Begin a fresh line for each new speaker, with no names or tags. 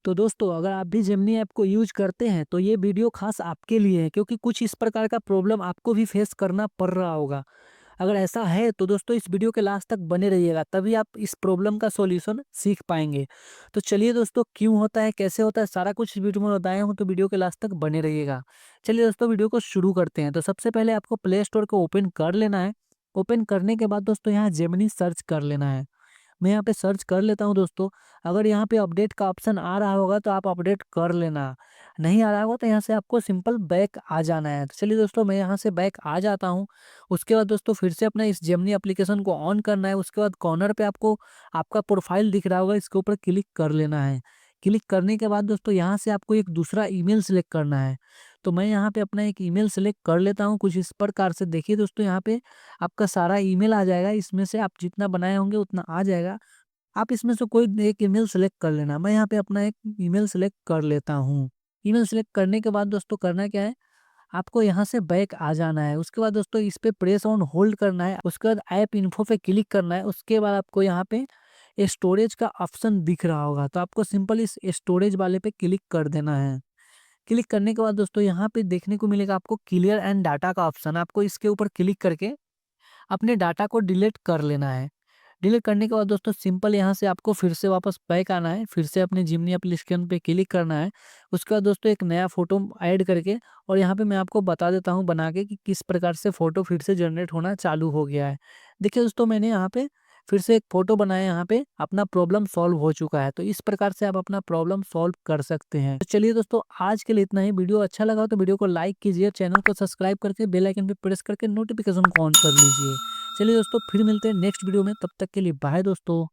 तो दोस्तों अगर आप भी जेमिनी ऐप को यूज करते हैं तो ये वीडियो खास आपके लिए है, क्योंकि कुछ इस प्रकार का प्रॉब्लम आपको भी फेस करना पड़ रहा होगा। अगर ऐसा है तो दोस्तों इस वीडियो के लास्ट तक बने रहिएगा, तभी आप इस प्रॉब्लम का सॉल्यूशन सीख पाएंगे। तो चलिए दोस्तों, क्यों होता है, कैसे होता है, सारा कुछ वीडियो में बताया हूँ, तो वीडियो के लास्ट तक बने रहिएगा। चलिए दोस्तों, वीडियो को शुरू करते हैं। तो सबसे पहले आपको प्ले स्टोर को ओपन कर लेना है। ओपन करने के बाद दोस्तों यहाँ जेमिनी सर्च कर लेना है। मैं यहाँ पे सर्च कर लेता हूँ दोस्तों। अगर यहाँ पे अपडेट का ऑप्शन आ रहा होगा तो आप अपडेट कर लेना, नहीं आ रहा होगा तो यहाँ से आपको सिंपल बैक आ जाना है। तो चलिए दोस्तों, मैं यहाँ से बैक आ जाता हूँ। उसके बाद दोस्तों फिर से अपना इस जेमिनी एप्लीकेशन को ऑन करना है। उसके बाद कॉर्नर पे आपको आपका प्रोफाइल दिख रहा होगा, इसके ऊपर क्लिक कर लेना है। क्लिक करने के बाद दोस्तों यहाँ से आपको एक दूसरा ईमेल सेलेक्ट करना है। तो मैं यहाँ पे अपना एक ईमेल सेलेक्ट कर लेता हूँ। कुछ इस प्रकार से देखिए दोस्तों, यहाँ पे आपका सारा ईमेल आ जाएगा। इसमें से आप जितना बनाए होंगे उतना आ जाएगा। आप इसमें से कोई एक ईमेल सेलेक्ट कर लेना। मैं यहाँ पे अपना एक ईमेल सेलेक्ट कर लेता हूँ। ईमेल सेलेक्ट करने के बाद दोस्तों करना क्या है, आपको यहाँ से बैक आ जाना है। उसके बाद दोस्तों इस पे प्रेस ऑन होल्ड करना है। उसके बाद ऐप इन्फो पे क्लिक करना है। उसके बाद आपको यहाँ पे स्टोरेज का ऑप्शन दिख रहा होगा, तो आपको सिंपल इस स्टोरेज वाले पे क्लिक कर देना है। क्लिक करने के बाद दोस्तों यहाँ पे देखने को मिलेगा आपको क्लियर एंड डाटा का ऑप्शन। आपको इसके ऊपर क्लिक करके अपने डाटा को डिलीट कर लेना है। डिलीट करने के बाद दोस्तों सिंपल यहाँ से आपको फिर से वापस बैक आना है। फिर से अपने जिमनी एप्लीकेशन पे क्लिक करना है। उसके बाद दोस्तों एक नया फोटो ऐड करके, और यहाँ पे मैं आपको बता देता हूँ बना के कि किस प्रकार से फोटो फिर से जनरेट होना चालू हो गया है। देखिए दोस्तों, मैंने यहाँ पे फिर से एक फोटो बनाया। यहाँ पे अपना प्रॉब्लम सॉल्व हो चुका है। तो इस प्रकार से आप अपना प्रॉब्लम सॉल्व कर सकते हैं। तो चलिए दोस्तों, आज के लिए इतना ही। वीडियो अच्छा लगा तो वीडियो को लाइक कीजिए, चैनल को सब्सक्राइब करके बेल आइकन पे प्रेस करके नोटिफिकेशन को ऑन कर लीजिए। चलिए दोस्तों, फिर मिलते हैं नेक्स्ट वीडियो में। तब तक के लिए बाय दोस्तों।